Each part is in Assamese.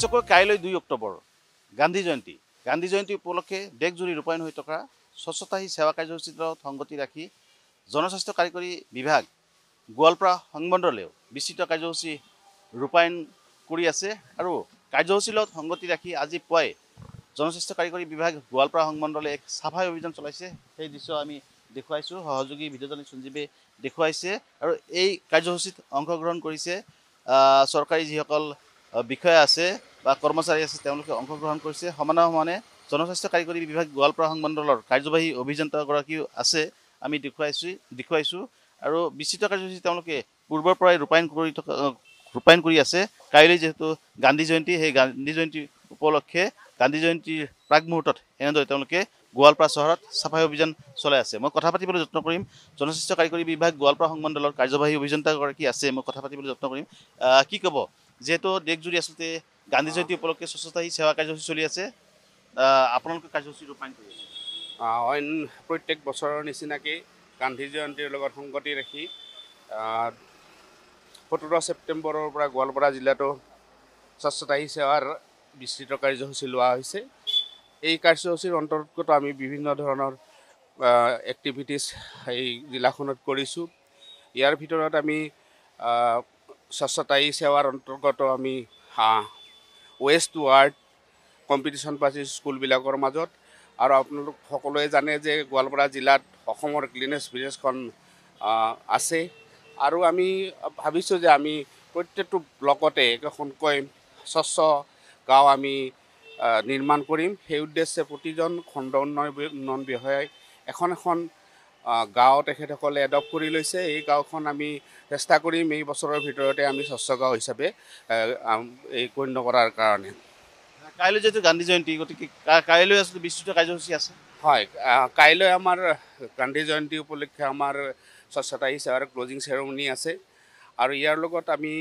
নিশ্চয়কৈ কাইলৈ 2 অক্টোবৰ গান্ধী জয়ন্তী উপলক্ষে দেশজুৰি ৰূপায়ণ হৈ থকা স্বচ্ছতা হি সেৱা কাৰ্যসূচীৰ লগত সংগতি ৰাখি জনস্বাস্থ্য কাৰিকৰী বিভাগ গোৱালপাৰা সংমণ্ডলেও বিস্তৃত কাৰ্যসূচী ৰূপায়ণ কৰি আছে আৰু কাৰ্যসূচীৰ লগত সংগতি ৰাখি আজি পুৱাই জনস্বাস্থ্য কাৰিকৰী বিভাগ গোৱালপাৰা সংমণ্ডলে এক চাফাই অভিযান চলাইছে। সেই দৃশ্য আমি দেখুৱাইছোঁ, সহযোগী ভিডিঅ'জনী সঞ্জীৱে দেখুৱাইছে আৰু এই কাৰ্যসূচীত অংশগ্ৰহণ কৰিছে চৰকাৰী যিসকল বিষয়া আছে বা কৰ্মচাৰী আছে তেওঁলোকে অংশগ্ৰহণ কৰিছে। সমানে জনস্বাস্থ্য কাৰিকৰী বিভাগ গোৱালপাৰা সংমণ্ডলৰ কাৰ্যবাহী অভিযন্তাগৰাকীও আছে, আমি দেখুৱাইছোঁ আৰু বিস্তৃত কাৰ্যসূচী তেওঁলোকে পূৰ্বৰ পৰাই ৰূপায়ণ কৰি আছে। কাইলৈ যিহেতু গান্ধী জয়ন্তী, সেই গান্ধী জয়ন্তী উপলক্ষে গান্ধী জয়ন্তীৰ প্ৰাক মুহূৰ্তত এনেদৰে তেওঁলোকে গোৱালপাৰা চহৰত চাফাই অভিযান চলাই আছে। মই কথা পাতিবলৈ যত্ন কৰিম, জনস্বাস্থ্য কাৰিকৰী বিভাগ গোৱালপাৰা সংমণ্ডলৰ কাৰ্যবাহী অভিযন্তাগৰাকী আছে, মই কথা পাতিবলৈ যত্ন কৰিম। কি ক'ব, যিহেতু দেশজুৰি আচলতে গান্ধী জয়ন্তী উপলক্ষে স্বচ্ছতা হি সেৱা কাৰ্যসূচী চলি আছে, আপোনালোকে কাৰ্যসূচী ৰূপায়ণ কৰি আছে? অইন প্ৰত্যেক বছৰৰ নিচিনাকৈ গান্ধী জয়ন্তীৰ লগত সংগতি ৰাখি 17 ছেপ্টেম্বৰৰ পৰা গোৱালপাৰা জিলাতো স্বচ্ছতা হি সেৱাৰ বিস্তৃত কাৰ্যসূচী লোৱা হৈছে। এই কাৰ্যসূচীৰ অন্তৰ্গত আমি বিভিন্ন ধৰণৰ এক্টিভিটিছ এই জিলাখনত কৰিছোঁ। ইয়াৰ ভিতৰত আমি স্বচ্ছতা হি সেৱাৰ অন্তৰ্গত আমি ৱেষ্ট টু ৱাৰ্ড কম্পিটিশ্যন পাতিছোঁ স্কুলবিলাকৰ মাজত। আৰু আপোনালোক সকলোৱে জানে যে গোৱালপাৰা জিলাত অসমৰ ক্লিনেষ্ট ভিলেজখন আছে আৰু আমি ভাবিছোঁ যে আমি প্ৰত্যেকটো ব্লকতে একোখনকৈ স্বচ্ছ গাঁও আমি নিৰ্মাণ কৰিম। সেই উদ্দেশ্যে প্ৰতিজন খণ্ড উন্নয়ন বিষয়াই এখন গাঁও তেখেতসকলে এডপ্ট কৰি লৈছে। এই গাঁওখন আমি চেষ্টা কৰিম এই বছৰৰ ভিতৰতে আমি স্বচ্ছ গাঁও হিচাপে এই গণ্য কৰাৰ কাৰণে। কাইলৈ যিহেতু গান্ধী জয়ন্তী, গতিকে কাইলৈ আচলতে বিস্তৃত কাৰ্যসূচী আছে। হয়, কাইলৈ আমাৰ গান্ধী জয়ন্তী উপলক্ষে আমাৰ স্বচ্ছতা হি সেৱাৰ ক্লজিং চেৰেমনি আছে আৰু ইয়াৰ লগত আমি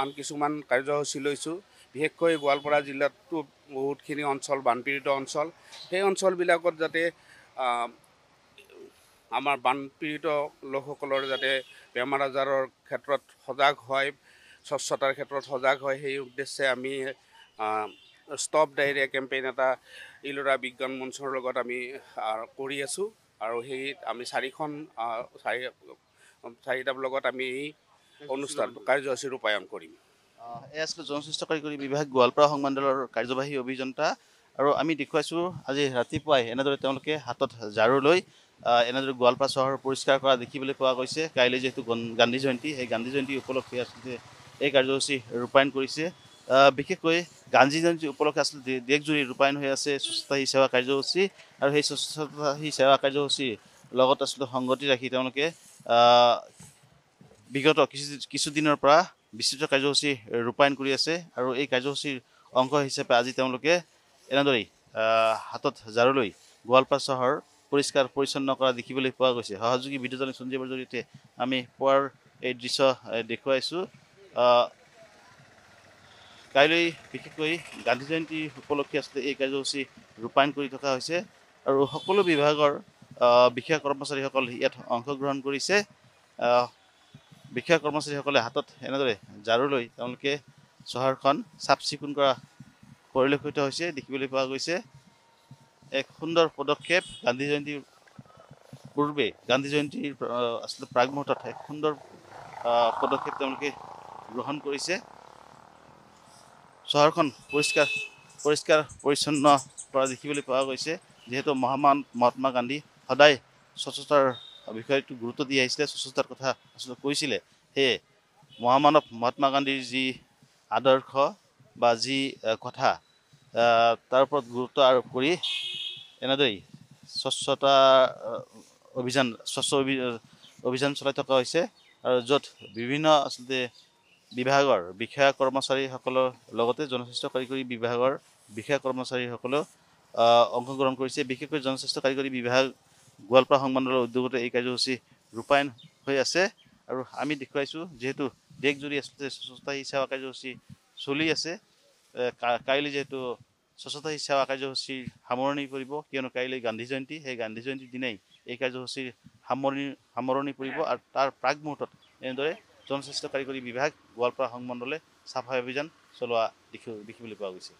আন কিছুমান কাৰ্যসূচী লৈছোঁ। বিশেষকৈ গোৱালপাৰা জিলাতো বহুতখিনি অঞ্চল বানপীড়িত অঞ্চল, সেই অঞ্চলবিলাকত যাতে আমাৰ বানপীড়িত লোকসকলৰ যাতে বেমাৰ আজাৰৰ ক্ষেত্ৰত সজাগ হয়, স্বচ্ছতাৰ ক্ষেত্ৰত সজাগ হয়, সেই উদ্দেশ্যে আমি ষ্টপ ডায়েৰিয়া কেম্পেইন এটা ইলোৰা বিজ্ঞান মঞ্চৰ লগত আমি কৰি আছোঁ আৰু সেই আমি চাৰিটা লগত আমি এই অনুষ্ঠান কাৰ্যসূচী ৰূপায়ণ কৰিম। এই আছিলে জনস্বাস্থ্য কাৰিকৰী বিভাগ গোৱালপাৰা সংমণ্ডলৰ কাৰ্যবাহী অভিযন্তা আৰু আমি দেখুৱাইছোঁ আজি ৰাতিপুৱাই এনেদৰে তেওঁলোকে হাতত ঝাৰু লৈ এনেদৰে গোৱালপাৰা চহৰ পৰিষ্কাৰ কৰা দেখিবলৈ পোৱা গৈছে। কাইলৈ যিহেতু গান্ধী জয়ন্তী, সেই গান্ধী জয়ন্তী উপলক্ষে আচলতে এই কাৰ্যসূচী ৰূপায়ণ কৰিছে। বিশেষকৈ গান্ধী জয়ন্তী উপলক্ষে আচলতে দেশজুৰি ৰূপায়ণ হৈ আছে স্বচ্ছতা হি সেৱা কাৰ্যসূচী আৰু সেই স্বচ্ছতা হি সেৱা কাৰ্যসূচীৰ লগত আচলতে সংগতি ৰাখি তেওঁলোকে বিগত কিছুদিনৰ পৰা বিস্তৃত কাৰ্যসূচী ৰূপায়ণ কৰি আছে আৰু এই কাৰ্যসূচীৰ অংশ হিচাপে আজি তেওঁলোকে এনেদৰেই হাতত ঝাৰু লৈ গোৱালপাৰা চহৰ পৰিষ্কাৰ পৰিচ্ছন্ন কৰা দেখিবলৈ পোৱা গৈছে। সহযোগী ভিডিঅ'জনী সঞ্জীৱৰ জৰিয়তে আমি পুৱাৰ এই দৃশ্য দেখুৱাইছোঁ। কাইলৈ বিশেষকৈ গান্ধী জয়ন্তী উপলক্ষে আচলতে এই কাৰ্যসূচী ৰূপায়ণ কৰি থকা হৈছে আৰু সকলো বিভাগৰ বিষয়া কৰ্মচাৰীসকল ইয়াত অংশগ্ৰহণ কৰিছে। বিষয়া কৰ্মচাৰীসকলে হাতত এনেদৰে ঝাৰু লৈ তেওঁলোকে চহৰখন চাফ চিকুণ কৰা পৰিলক্ষিত হৈছে, দেখিবলৈ পোৱা গৈছে। এক সুন্দৰ পদক্ষেপ, গান্ধী জয়ন্তীৰ পূৰ্বে গান্ধী জয়ন্তীৰ আচলতে প্ৰাক মুহূৰ্তত এক সুন্দৰ পদক্ষেপ তেওঁলোকে গ্ৰহণ কৰিছে। চহৰখন পৰিষ্কাৰ পৰিচ্ছন্ন কৰা দেখিবলৈ পোৱা গৈছে। যিহেতু মহাত্মা গান্ধী সদায় স্বচ্ছতাৰ বিষয়টো গুৰুত্ব দি আহিছিলে, স্বচ্ছতাৰ কথা আচলতে কৈছিলে। সেয়ে মহামানৱ মহাত্মা গান্ধীৰ যি আদৰ্শ বা যি কথা তাৰ ওপৰত গুৰুত্ব আৰোপ কৰি এনেদৰেই স্বচ্ছতা অভিযান চলাই থকা হৈছে আৰু য'ত বিভিন্ন আচলতে বিভাগৰ বিষয়া কৰ্মচাৰীসকলৰ লগতে জনস্বাস্থ্য কাৰিকৰী বিভাগৰ বিষয়া কৰ্মচাৰীসকলেও অংশগ্ৰহণ কৰিছে। বিশেষকৈ জনস্বাস্থ্য কাৰিকৰী বিভাগ গোৱালপাৰা সংমণ্ডলৰ উদ্যোগতে এই কাৰ্যসূচী ৰূপায়ণ হৈ আছে আৰু আমি দেখুৱাইছোঁ যিহেতু দেশজুৰি আচলতে স্বচ্ছতা হি সেৱা কাৰ্যসূচী চলি আছে। কাইলৈ যিহেতু স্বচ্ছতা হি সেৱা কাৰ্যসূচীৰ সামৰণি পৰিব, কিয়নো কাইলৈ গান্ধী জয়ন্তী, সেই গান্ধী জয়ন্তীৰ দিনাই এই কাৰ্যসূচীৰ সামৰণি পৰিব আৰু তাৰ প্ৰাক মুহূৰ্তত এনেদৰে জনস্বাস্থ্য কাৰিকৰী বিভাগ গোৱালপাৰা সংমণ্ডলে চাফাই অভিযান চলোৱা দেখিবলৈ পোৱা গৈছে।